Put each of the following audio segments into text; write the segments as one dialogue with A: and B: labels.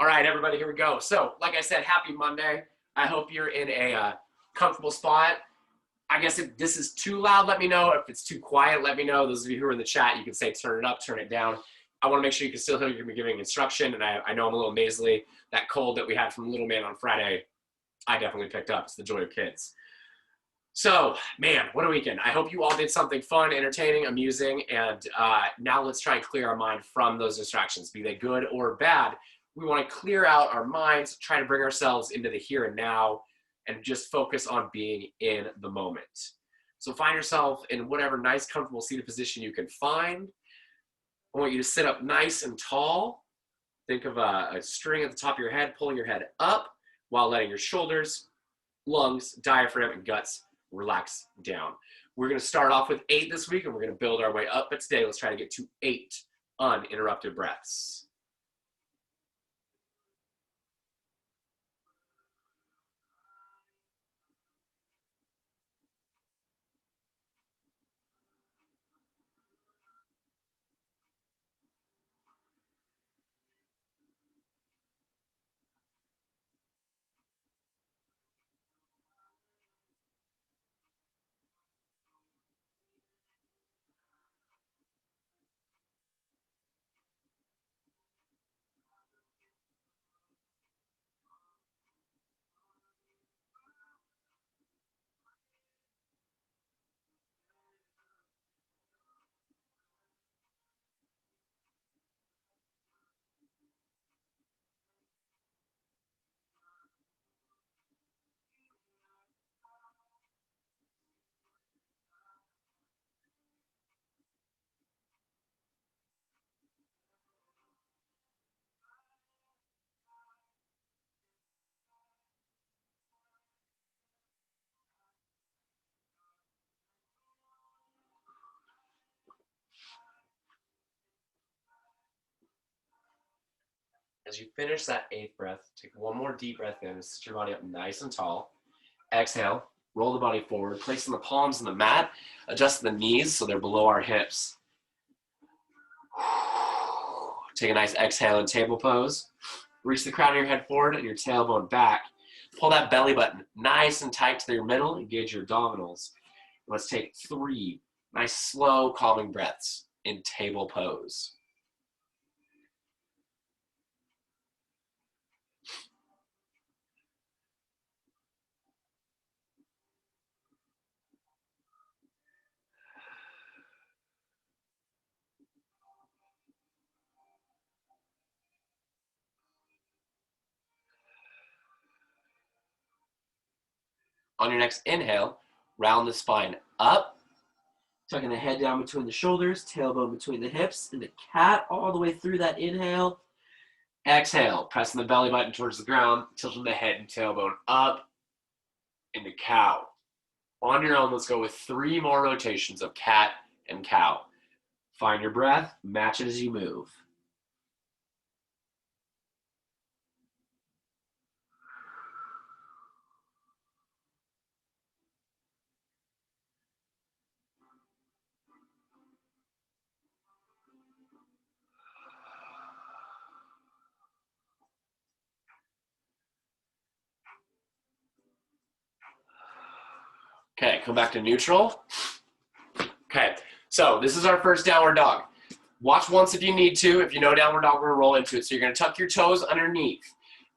A: All right, everybody, here we go. So, like I said, happy Monday. I hope you're in a comfortable spot. I guess if this is too loud, let me know. If it's too quiet, let me know. Those of you who are in the chat, you can say turn it up, turn it down. I want to make sure you can still hear me giving instruction, and I know I'm a little nasally. That cold that we had from Little Man on Friday, I definitely picked up. It's the joy of kids. So, man, what a weekend. I hope you all did something fun, entertaining, amusing, and now let's try and clear our mind from those distractions, be they good or bad. We want to clear out our minds, try to bring ourselves into the here and now, and just focus on being in the moment. So find yourself in whatever nice, comfortable seated position you can find. I want you to sit up nice and tall. Think of a string at the top of your head, pulling your head up while letting your shoulders, lungs, diaphragm, and guts relax down. We're going to start off with 8 this week, and we're going to build our way up. But today, let's try to get to 8 uninterrupted breaths. As you finish that 8th breath, take one more deep breath in, sit your body up nice and tall. Exhale, roll the body forward, placing the palms on the mat, adjust the knees so they're below our hips. Take a nice exhale in table pose. Reach the crown of your head forward and your tailbone back. Pull that belly button nice and tight to your middle, engage your abdominals. Let's take 3 nice, slow, calming breaths in table pose. On your next inhale, round the spine up, tucking the head down between the shoulders, tailbone between the hips, into cat all the way through that inhale. Exhale, pressing the belly button towards the ground, tilting the head and tailbone up into cow. On your own, let's go with 3 more rotations of cat and cow. Find your breath, match it as you move. Okay, come back to neutral. Okay, so this is our first downward dog. Watch once if you need to. If you know downward dog, we're gonna roll into it. So you're gonna tuck your toes underneath.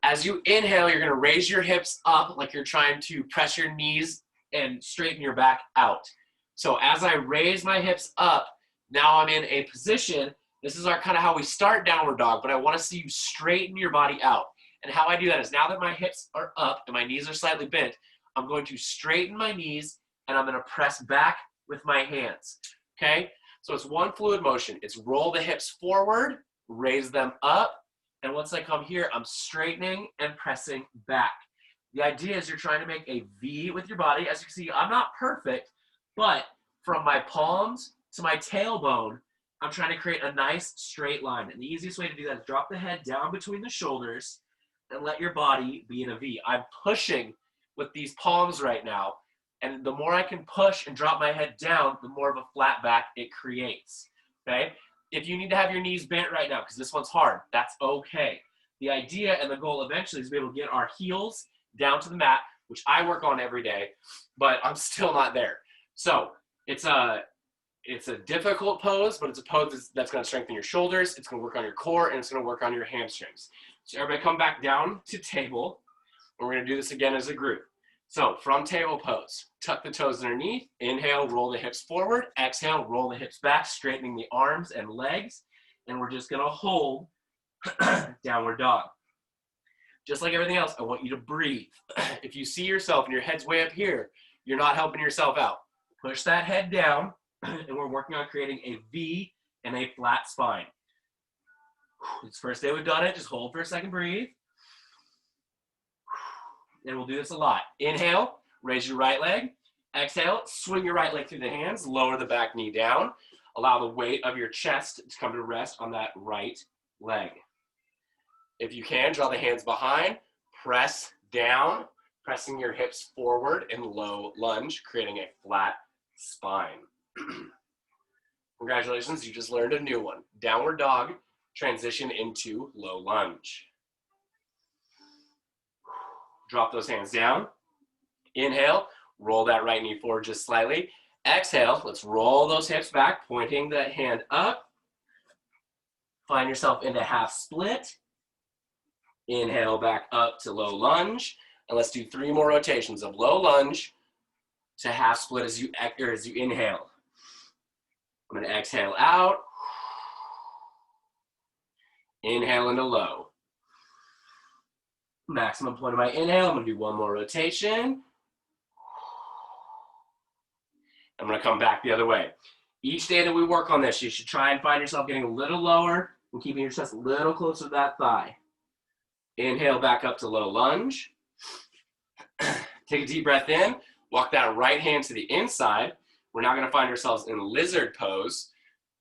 A: As you inhale, you're gonna raise your hips up like you're trying to press your knees and straighten your back out. So as I raise my hips up, now I'm in a position. This is our kind of how we start downward dog, but I wanna see you straighten your body out. And how I do that is now that my hips are up and my knees are slightly bent, I'm going to straighten my knees and I'm gonna press back with my hands, okay? So it's one fluid motion. It's roll the hips forward, raise them up, and once I come here, I'm straightening and pressing back. The idea is you're trying to make a V with your body. As you can see, I'm not perfect, but from my palms to my tailbone, I'm trying to create a nice straight line. And the easiest way to do that is drop the head down between the shoulders and let your body be in a V. I'm pushing with these palms right now, and the more I can push and drop my head down, the more of a flat back it creates, okay? If you need to have your knees bent right now, because this one's hard, that's okay. The idea and the goal eventually is to be able to get our heels down to the mat, which I work on every day, but I'm still not there. So it's a difficult pose, but it's a pose that's going to strengthen your shoulders, it's going to work on your core, and it's going to work on your hamstrings. So everybody come back down to table, and we're going to do this again as a group. So from table pose, tuck the toes underneath, inhale, roll the hips forward, exhale, roll the hips back, straightening the arms and legs, and we're just going to hold downward dog. Just like everything else, I want you to breathe. If you see yourself and your head's way up here, you're not helping yourself out. Push that head down, and we're working on creating a V and a flat spine. It's the first day we've done it. Just hold for a second, breathe. And we'll do this a lot. Inhale, raise your right leg. Exhale, swing your right leg through the hands, lower the back knee down. Allow the weight of your chest to come to rest on that right leg. If you can, draw the hands behind, press down, pressing your hips forward in low lunge, creating a flat spine. Congratulations, you just learned a new one. Downward dog, transition into low lunge. Drop those hands down. Inhale, roll that right knee forward just slightly. Exhale, let's roll those hips back, pointing the hand up. Find yourself into half split. Inhale back up to low lunge. And let's do 3 more rotations of low lunge to half split as you inhale. I'm going to exhale out. Inhale into low. Maximum point of my inhale. I'm going to do 1 more rotation. I'm going to come back the other way. Each day that we work on this, you should try and find yourself getting a little lower and keeping your chest a little closer to that thigh. Inhale back up to low lunge. Take a deep breath in. Walk that right hand to the inside. We're now going to find ourselves in lizard pose.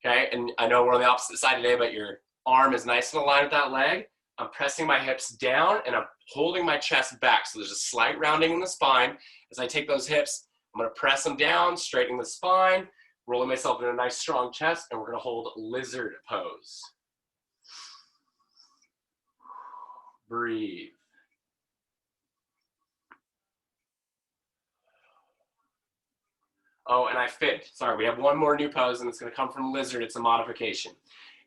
A: Okay, and I know we're on the opposite side today, but your arm is nice and aligned with that leg. I'm pressing my hips down and I'm holding my chest back. So there's a slight rounding in the spine. As I take those hips, I'm going to press them down, straightening the spine, rolling myself in a nice strong chest, and we're going to hold lizard pose. Breathe. Oh, and I fibbed. Sorry, we have 1 more new pose, and it's going to come from lizard. It's a modification.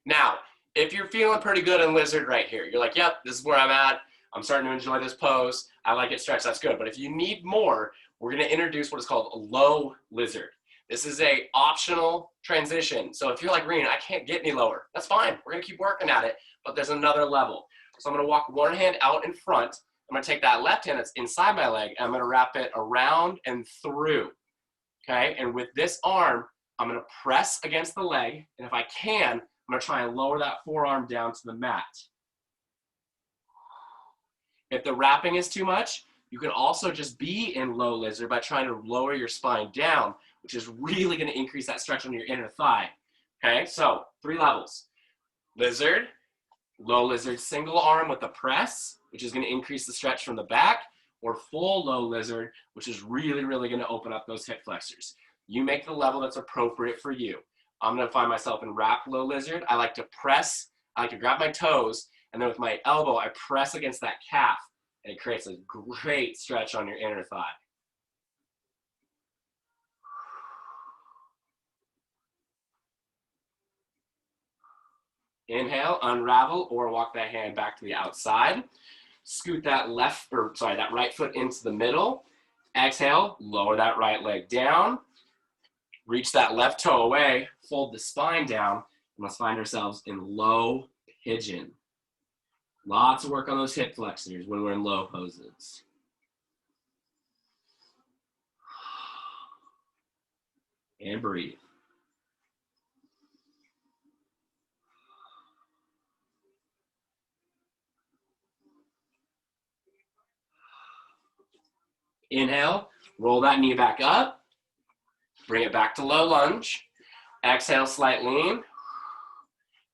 A: Now, if you're feeling pretty good in lizard right here, you're like, yep, this is where I'm at. I'm starting to enjoy this pose. I like it stretched. That's good. But if you need more, we're going to introduce what is called a low lizard. This is a optional transition. So if you're like, Rien, I can't get any lower, that's fine. We're going to keep working at it, but there's another level. So I'm going to walk one hand out in front. I'm going to take that left hand that's inside my leg, and I'm going to wrap it around and through. Okay, and with this arm, I'm going to press against the leg, and if I can, I'm going to try and lower that forearm down to the mat. If the wrapping is too much, you can also just be in low lizard by trying to lower your spine down, which is really going to increase that stretch on your inner thigh. Okay, so 3 levels. Lizard, low lizard single arm with a press, which is going to increase the stretch from the back, or full low lizard, which is really, really going to open up those hip flexors. You make the level that's appropriate for you. I'm going to find myself in wrapped low lizard. I like to press, I like to grab my toes, and then with my elbow, I press against that calf, and it creates a great stretch on your inner thigh. Inhale, unravel, or walk that hand back to the outside. Scoot that that right foot into the middle. Exhale, lower that right leg down. Reach that left toe away, fold the spine down, and let's find ourselves in low pigeon. Lots of work on those hip flexors when we're in low poses. And breathe. Inhale, roll that knee back up. Bring it back to low lunge. Exhale, slight lean.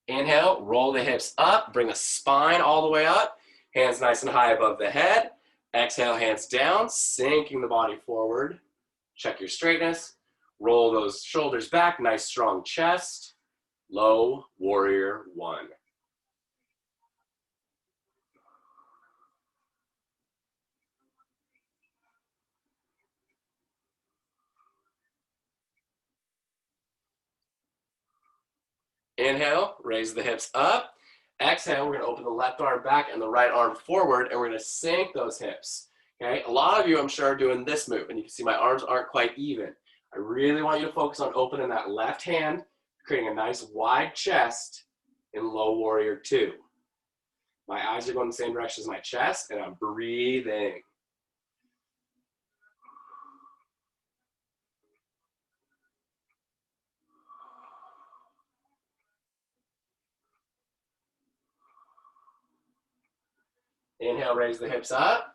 A: Inhale, roll the hips up. Bring the spine all the way up. Hands nice and high above the head. Exhale, hands down, sinking the body forward. Check your straightness. Roll those shoulders back, nice strong chest. Low warrior 1. Inhale, raise the hips up. Exhale, we're gonna open the left arm back and the right arm forward, and we're gonna sink those hips. Okay, a lot of you, I'm sure, are doing this move, and you can see my arms aren't quite even. I really want you to focus on opening that left hand, creating a nice wide chest in low warrior 2. My eyes are going the same direction as my chest, and I'm breathing. Inhale, raise the hips up.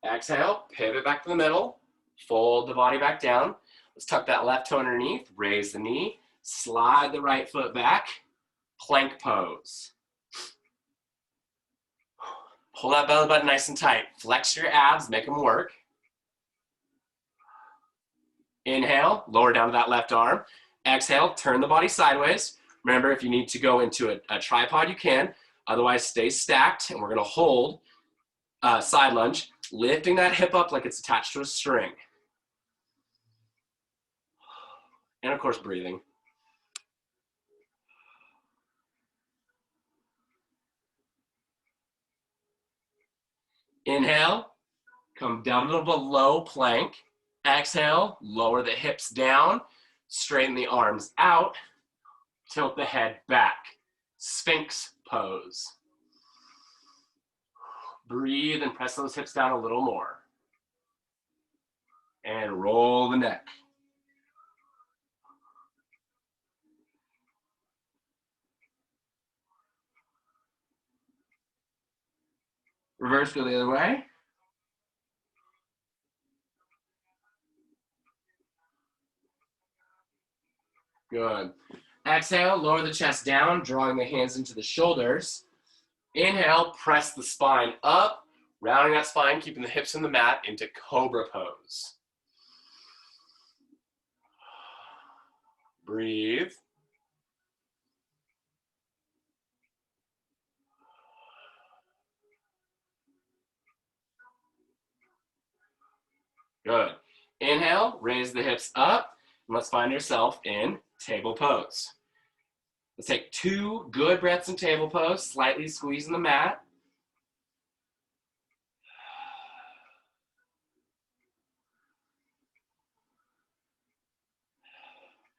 A: Exhale, pivot back to the middle. Fold the body back down. Let's tuck that left toe underneath, raise the knee, slide the right foot back, plank pose. Pull that belly button nice and tight. Flex your abs, make them work. Inhale, lower down to that left arm. Exhale, turn the body sideways. Remember, if you need to go into a tripod, you can. Otherwise, stay stacked, and we're gonna hold side lunge, lifting that hip up like it's attached to a string. And of course, breathing. Inhale, come down to below plank. Exhale, lower the hips down, straighten the arms out, tilt the head back. Sphinx pose. Breathe and press those hips down a little more. And roll the neck. Reverse, go the other way. Good. Exhale, lower the chest down, drawing the hands into the shoulders. Inhale, press the spine up, rounding that spine, keeping the hips in the mat into cobra pose. Breathe. Good. Inhale, raise the hips up, and let's find yourself in table pose. Let's take 2 good breaths in table pose, slightly squeezing the mat.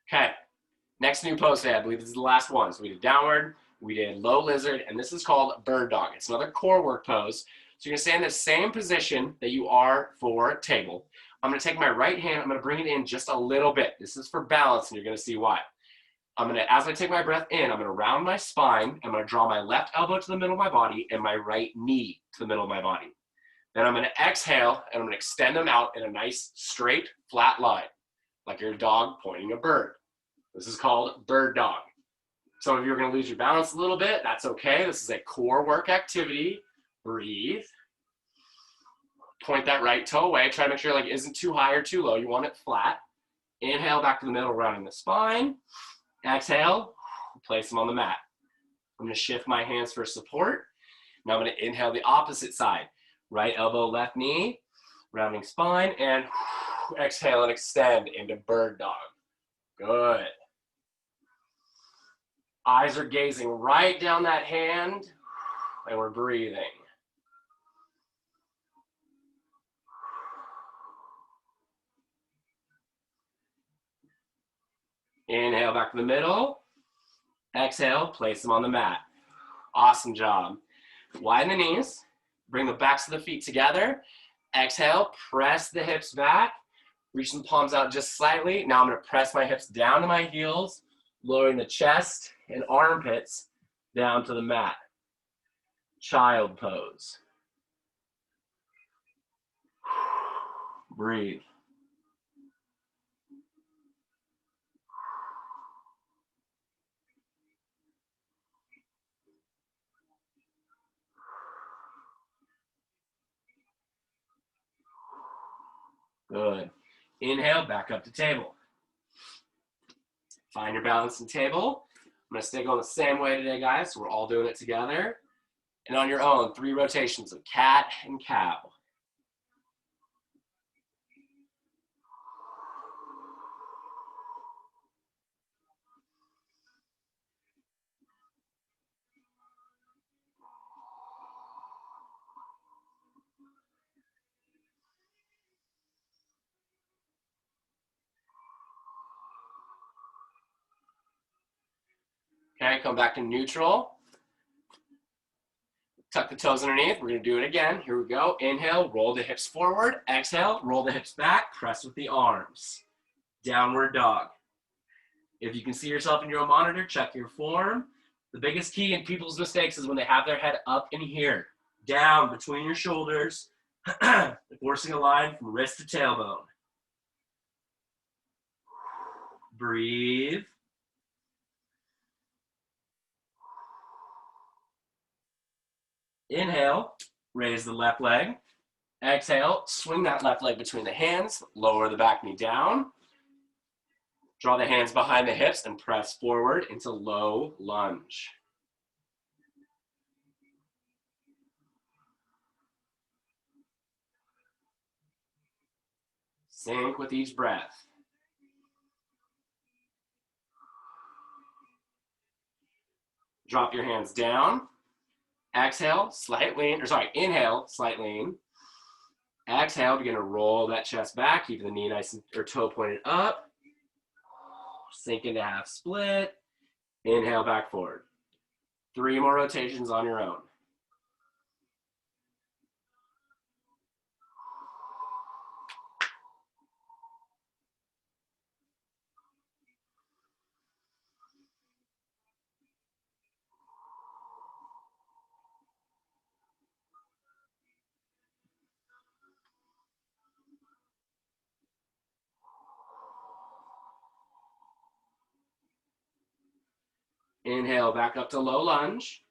A: Okay, next new pose today, I believe this is the last one. So we did downward, we did low lizard, and this is called bird dog. It's another core work pose. So you're gonna stay in the same position that you are for table. I'm gonna take my right hand, I'm gonna bring it in just a little bit. This is for balance, and you're gonna see why. As I take my breath in, I'm gonna round my spine, I'm gonna draw my left elbow to the middle of my body and my right knee to the middle of my body. Then I'm gonna exhale, and I'm gonna extend them out in a nice, straight, flat line, like your dog pointing a bird. This is called bird dog. Some of you are gonna lose your balance a little bit, that's okay. This is a core work activity. Breathe. Point that right toe away. Try to make sure your leg isn't too high or too low. You want it flat. Inhale back to the middle, rounding the spine. Exhale, place them on the mat. I'm gonna shift my hands for support. Now I'm gonna inhale the opposite side. Right elbow, left knee, rounding spine, and exhale and extend into bird dog. Good. Eyes are gazing right down that hand, and we're breathing. Inhale back to the middle. Exhale, place them on the mat. Awesome job. Widen the knees. Bring the backs of the feet together. Exhale, press the hips back. Reach the palms out just slightly. Now I'm going to press my hips down to my heels, lowering the chest and armpits down to the mat. Child pose. Breathe. Good. Inhale, back up to table. Find your balance in table. I'm going to stay going the same way today, guys. So we're all doing it together. And on your own, 3 rotations of cat and cow. Okay, come back to neutral. Tuck the toes underneath. We're gonna do it again. Here we go. Inhale, roll the hips forward. Exhale, roll the hips back. Press with the arms. Downward dog. If you can see yourself in your own monitor, check your form. The biggest key in people's mistakes is when they have their head up in here, down between your shoulders, forcing a line from wrist to tailbone. Breathe. Inhale, raise the left leg. Exhale, swing that left leg between the hands, lower the back knee down. Draw the hands behind the hips and press forward into low lunge. Sync with each breath. Drop your hands down. Exhale, slight lean, inhale, slight lean. Exhale, begin to roll that chest back, keeping the knee nice or toe pointed up. Sink into half split. Inhale, back forward. 3 more rotations on your own. Inhale, back up to low lunge.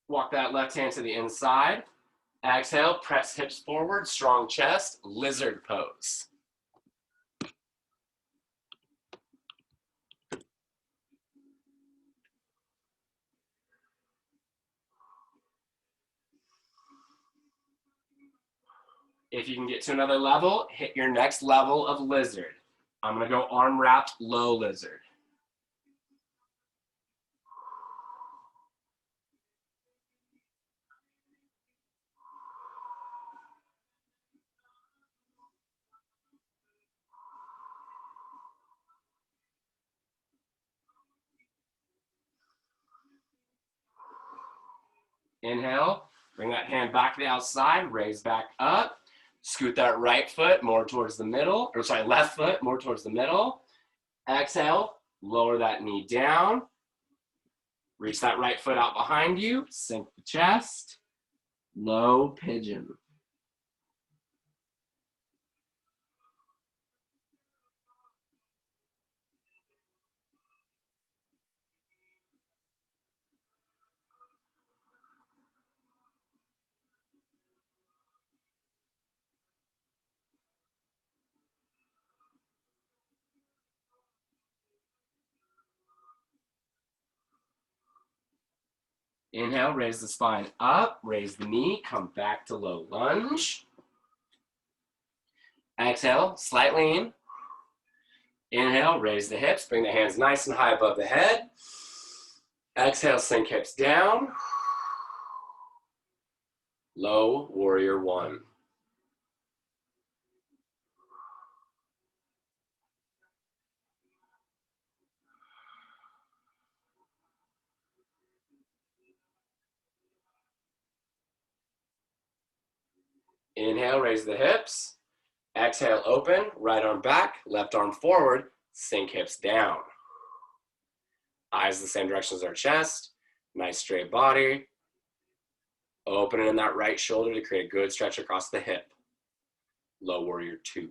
A: Walk that left hand to the inside. Exhale, press hips forward, strong chest, lizard pose. If you can get to another level, hit your next level of lizard. I'm gonna go arm wrapped low lizard. Inhale, bring that hand back to the outside, raise back up. Scoot that right foot more towards the middle, left foot more towards the middle. Exhale, lower that knee down. Reach that right foot out behind you, sink the chest. Low pigeon. Inhale, raise the spine up, raise the knee, come back to low lunge. Exhale, slight lean. Inhale, raise the hips, bring the hands nice and high above the head. Exhale, sink hips down. Low warrior one. Inhale, raise the hips. Exhale, open, right arm back, left arm forward, sink hips down. Eyes the same direction as our chest, nice straight body. Open in that right shoulder to create a good stretch across the hip. Low warrior two.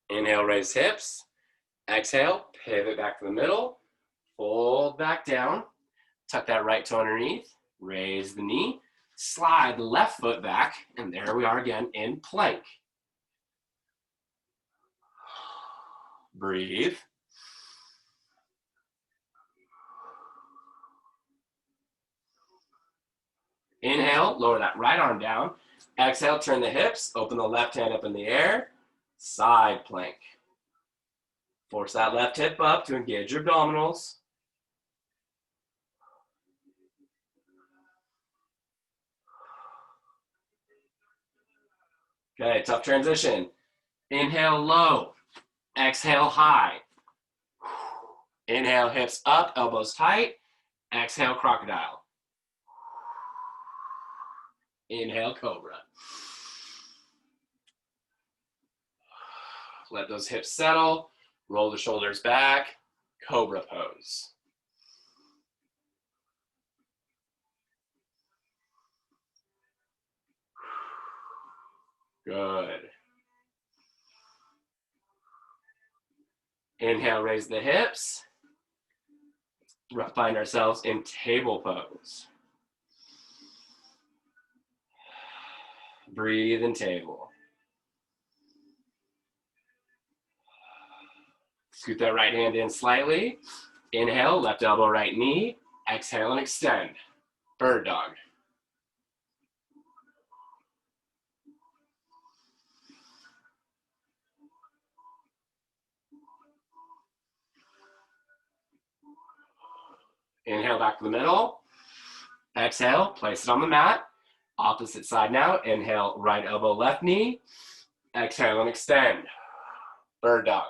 A: Inhale, raise hips. Exhale, pivot back to the middle. Fold back down. Tuck that right toe underneath. Raise the knee. Slide the left foot back. And there we are again in plank. Breathe. Inhale, lower that right arm down. Exhale, turn the hips. Open the left hand up in the air. Side plank. Force that left hip up to engage your abdominals. Okay, tough transition. Inhale low, exhale high. Inhale, hips up, elbows tight. Exhale, crocodile. Inhale, cobra. Let those hips settle. Roll the shoulders back. Cobra pose. Good. Inhale, raise the hips. Find ourselves in table pose. Breathe in table. Scoot that right hand in slightly. Inhale, left elbow, right knee. Exhale and extend. Bird dog. Inhale back to the middle. Exhale, place it on the mat. Opposite side now. Inhale, right elbow, left knee. Exhale and extend. Bird dog.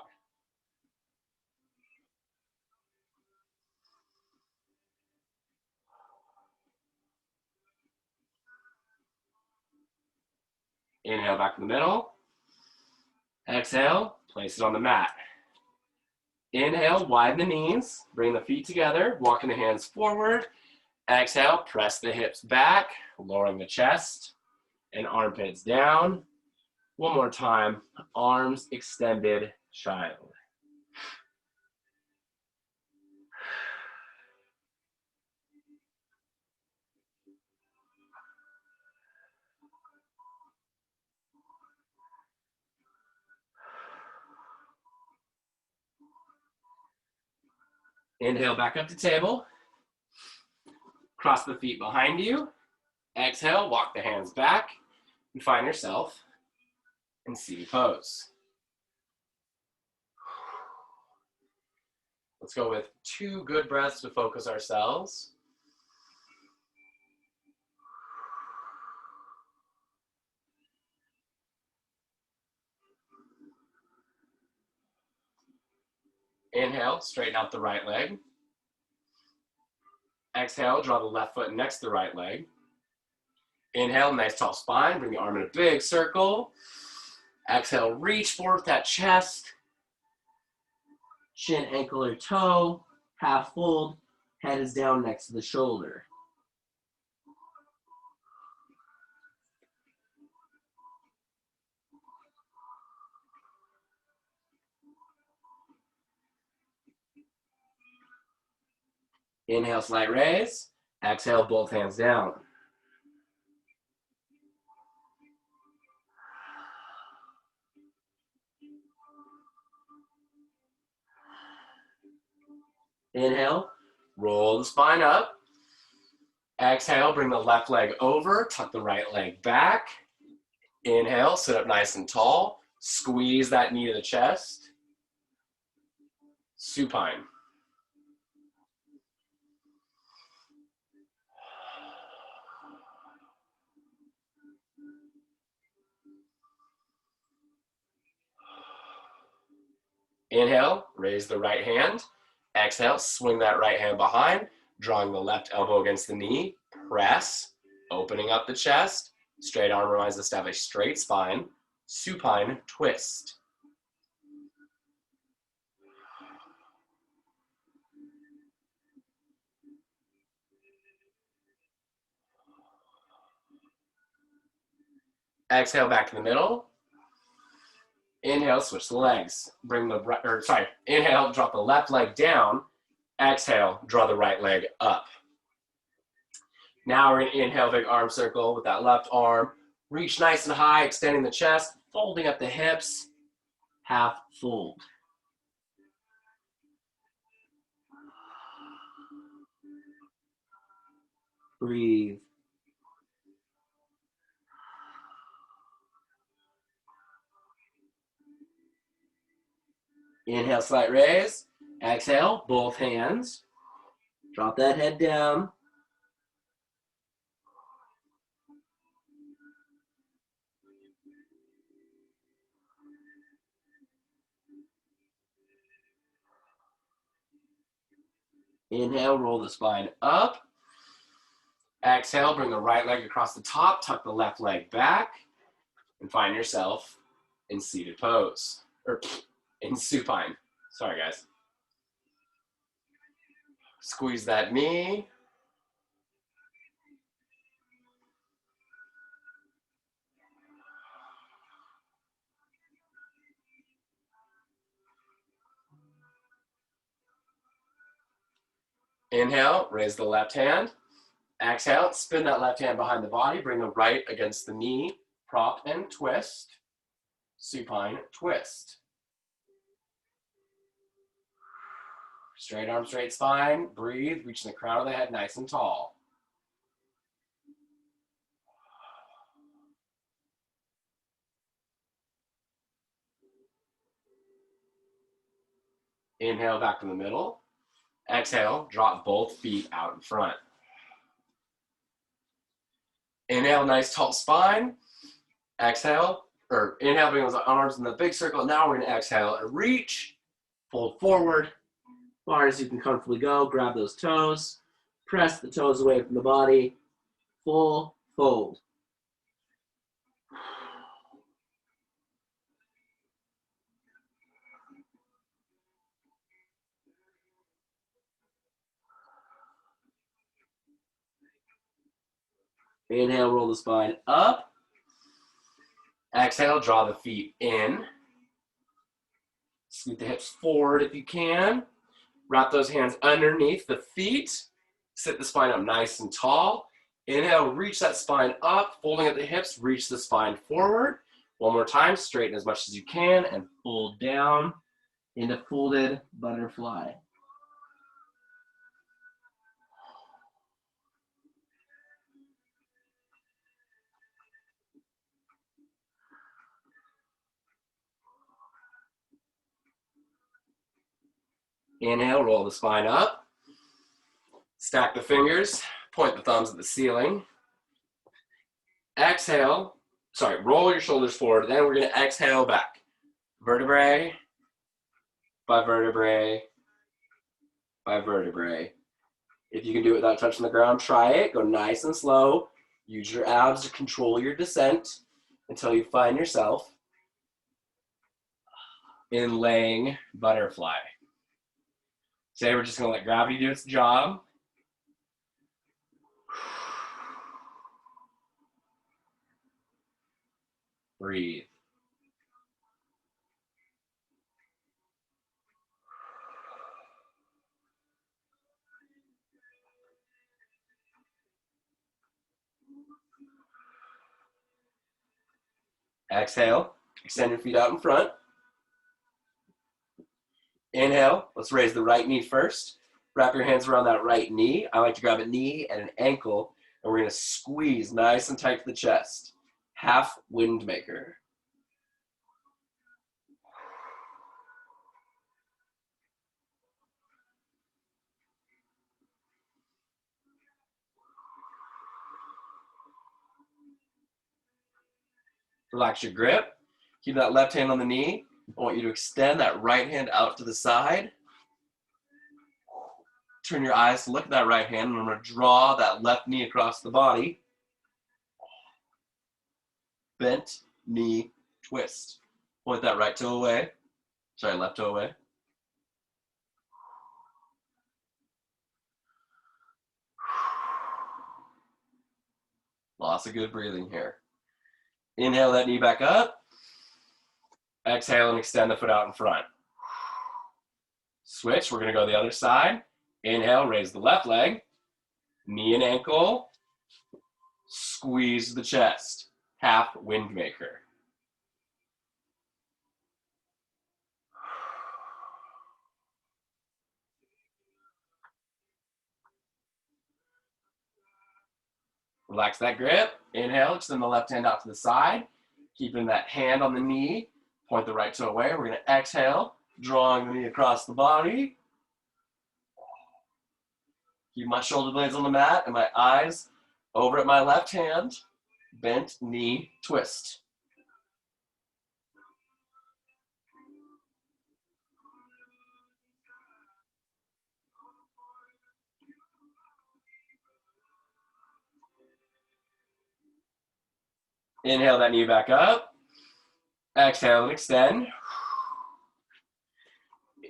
A: Inhale back to the middle. Exhale, place it on the mat. Inhale, widen the knees. Bring the feet together, walking the hands forward. Exhale, press the hips back, lowering the chest and armpits down. One more time, arms extended, child. Inhale back up to table. Cross the feet behind you. Exhale, walk the hands back and find yourself in seated pose. Let's go with 2 good breaths to focus ourselves. Inhale, straighten out the right leg. Exhale, draw the left foot next to the right leg. Inhale, nice tall spine, bring the arm in a big circle. Exhale, reach forward with that chest. Shin, ankle, or toe, half fold, head is down next to the shoulder. Inhale, slight raise. Exhale, both hands down. Inhale, roll the spine up. Exhale, bring the left leg over, tuck the right leg back. Inhale, sit up nice and tall. Squeeze that knee to the chest. Supine. Inhale, raise the right hand. Exhale, swing that right hand behind, drawing the left elbow against the knee. Press, opening up the chest. Straight arm reminds us to have a straight spine. Supine twist. Exhale back to the middle. Inhale, switch the legs. Bring the right, inhale, drop the left leg down. Exhale, draw the right leg up. Now we're gonna inhale, big arm circle with that left arm. Reach nice and high, extending the chest, folding up the hips, half fold. Breathe. Inhale, slight raise. Exhale, both hands. Drop that head down. Inhale, roll the spine up. Exhale, bring the right leg across the top, tuck the left leg back, and find yourself in seated pose, or in supine. Sorry, guys. Squeeze that knee. Inhale, raise the left hand. Exhale, spin that left hand behind the body, bring the right against the knee, prop and twist, supine twist. Straight arm, straight spine, breathe, reaching the crown of the head nice and tall. Inhale back to the middle. Exhale, drop both feet out in front. Inhale, nice tall spine. Exhale, or inhale, bring those arms in the big circle. Now we're gonna exhale and reach, fold forward, as far as you can comfortably go. Grab those toes, press the toes away from the body, full fold. Inhale, roll the spine up. Exhale, draw the feet in. Scoot the hips forward if you can. Wrap those hands underneath the feet. Sit the spine up nice and tall. Inhale, reach that spine up, folding at the hips, reach the spine forward. One more time, straighten as much as you can and fold down into folded butterfly. Inhale, roll the spine up. Stack the fingers, point the thumbs at the ceiling. Exhale, roll your shoulders forward. Then we're gonna exhale back. Vertebrae by vertebrae by vertebrae. If you can do it without touching the ground, try it. Go nice and slow. Use your abs to control your descent until you find yourself in laying butterfly. Today we're just gonna let gravity do its job. Breathe. Exhale, extend your feet out in front. Inhale, let's raise the right knee first. Wrap your hands around that right knee. I like to grab a knee and an ankle, and we're gonna squeeze nice and tight to the chest. Half wind maker. Relax your grip. Keep that left hand on the knee. I want you to extend that right hand out to the side. Turn your eyes to look at that right hand, and I'm going to draw that left knee across the body. Bent knee twist. Point that right toe away. Left toe away. Lots of good breathing here. Inhale that knee back up. Exhale and extend the foot out in front. Switch, we're gonna go the other side. Inhale, raise the left leg. Knee and ankle. Squeeze the chest. Half wind maker. Relax that grip. Inhale, extend the left hand out to the side. Keeping that hand on the knee. Point the right toe away. We're going to exhale, drawing the knee across the body. Keep my shoulder blades on the mat and my eyes over at my left hand. Bent knee twist. Inhale that knee back up. Exhale and extend.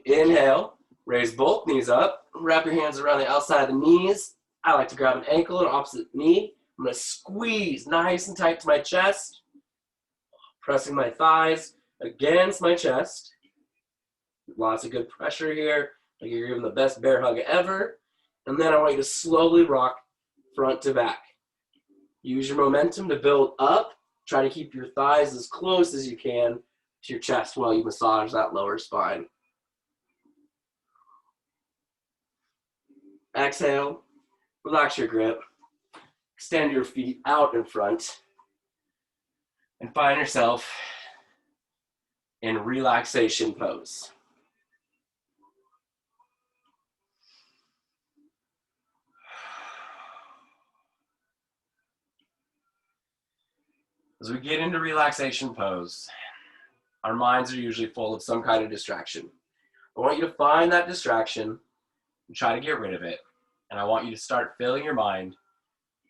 A: Inhale, raise both knees up. Wrap your hands around the outside of the knees. I like to grab an ankle and opposite knee. I'm going to squeeze nice and tight to my chest, pressing my thighs against my chest. Lots of good pressure here. Like you're giving the best bear hug ever. And then I want you to slowly rock front to back. Use your momentum to build up. Try to keep your thighs as close as you can to your chest while you massage that lower spine. Exhale, relax your grip. Extend your feet out in front. And find yourself in relaxation pose. As we get into relaxation pose, our minds are usually full of some kind of distraction. I want you to find that distraction and try to get rid of it. And I want you to start filling your mind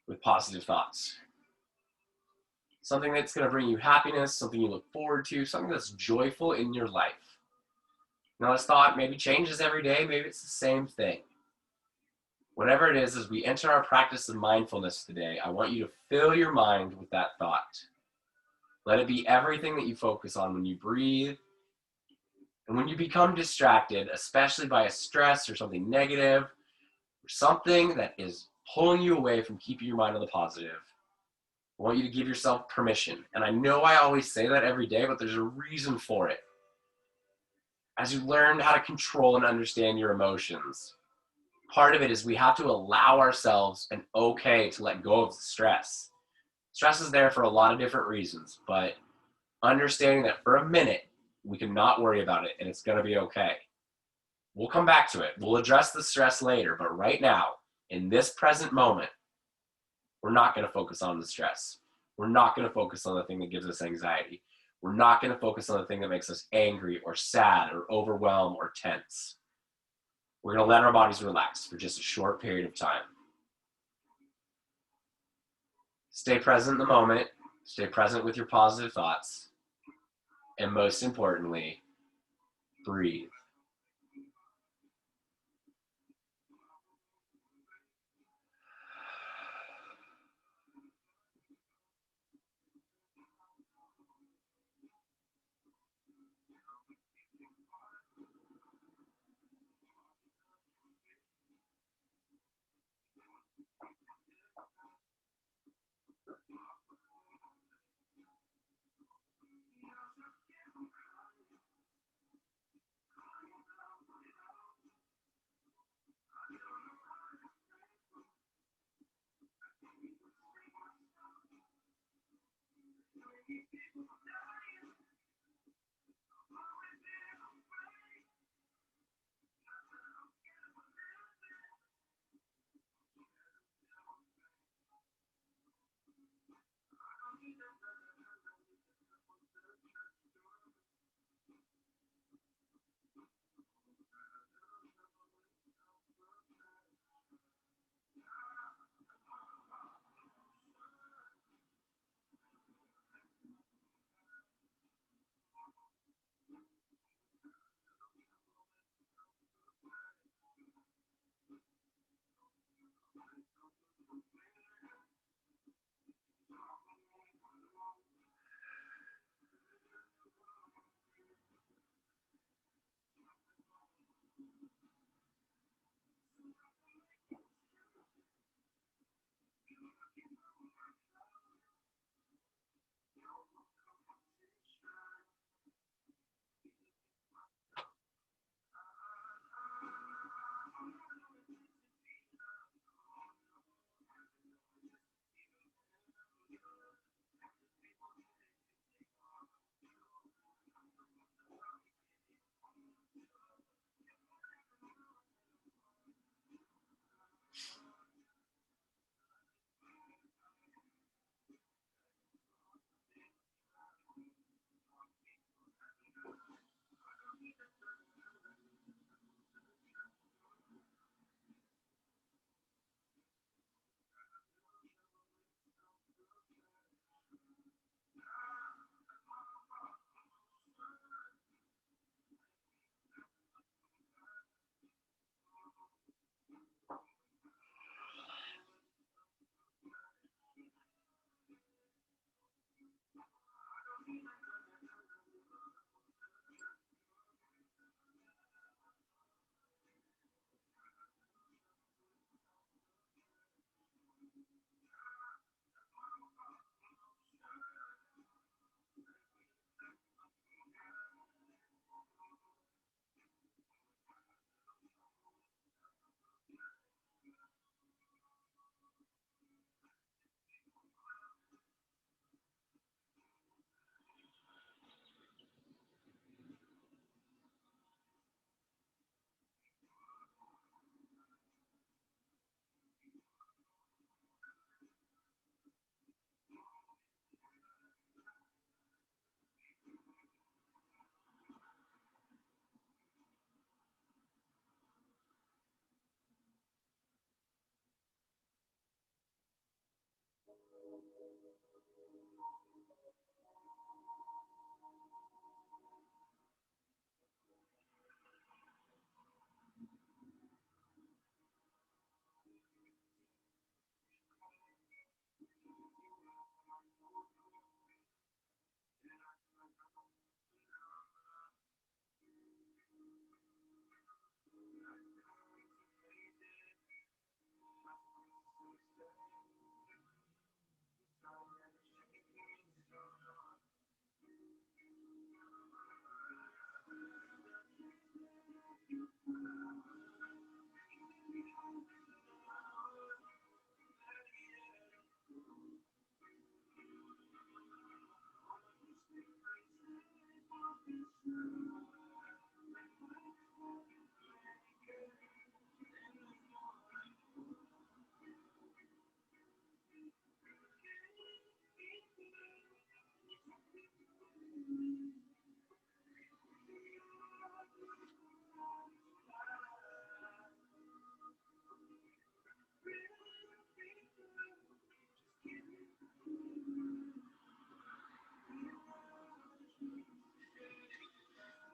A: with positive thoughts. Something that's going to bring you happiness, something you look forward to, something that's joyful in your life. Now, this thought maybe changes every day, maybe it's the same thing. Whatever it is, as we enter our practice of mindfulness today, I want you to fill your mind with that thought. Let it be everything that you focus on when you breathe. And when you become distracted, especially by a stress or something negative, or something that is pulling you away from keeping your mind on the positive, I want you to give yourself permission. And I know I always say that every day, but there's a reason for it. As you learn how to control and understand your emotions, part of it is we have to allow ourselves an okay to let go of the stress. Stress is there for a lot of different reasons, but understanding that for a minute, we can not worry about it and it's going to be okay. We'll come back to it. We'll address the stress later, but right now, in this present moment, we're not going to focus on the stress. We're not going to focus on the thing that gives us anxiety. We're not going to focus on the thing that makes us angry or sad or overwhelmed or tense. We're going to let our bodies relax for just a short period of time. Stay present in the moment. Stay present with your positive thoughts. And most importantly, breathe.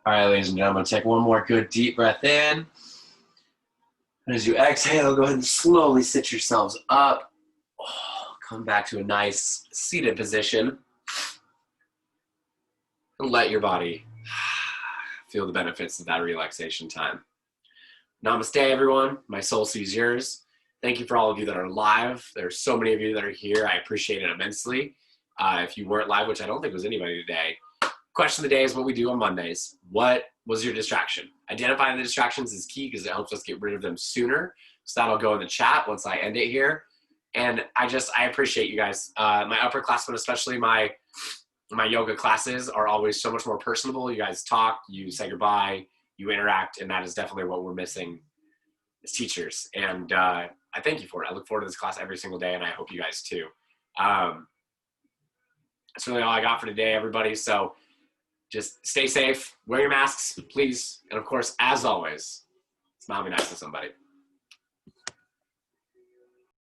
A: All right, ladies and gentlemen, take one more good deep breath in. And as you exhale, go ahead and slowly sit yourselves up. Come back to a nice seated position. And let your body feel the benefits of that relaxation time. Namaste, everyone. My soul sees yours. Thank you for all of you that are live. There's so many of you that are here. I appreciate it immensely. If you weren't live, which I don't think was anybody today, question of the day is what we do on Mondays. What was your distraction? Identifying the distractions is key because it helps us get rid of them sooner. So that'll go in the chat once I end it here. And I appreciate you guys. My upperclassmen, especially my yoga classes, are always so much more personable. You guys talk, you say goodbye, you interact, and that is definitely what we're missing as teachers. And I thank you for it. I look forward to this class every single day, and I hope you guys too. That's really all I got for today, everybody. So just stay safe, wear your masks, please. And of course, as always, smile and be nice to somebody.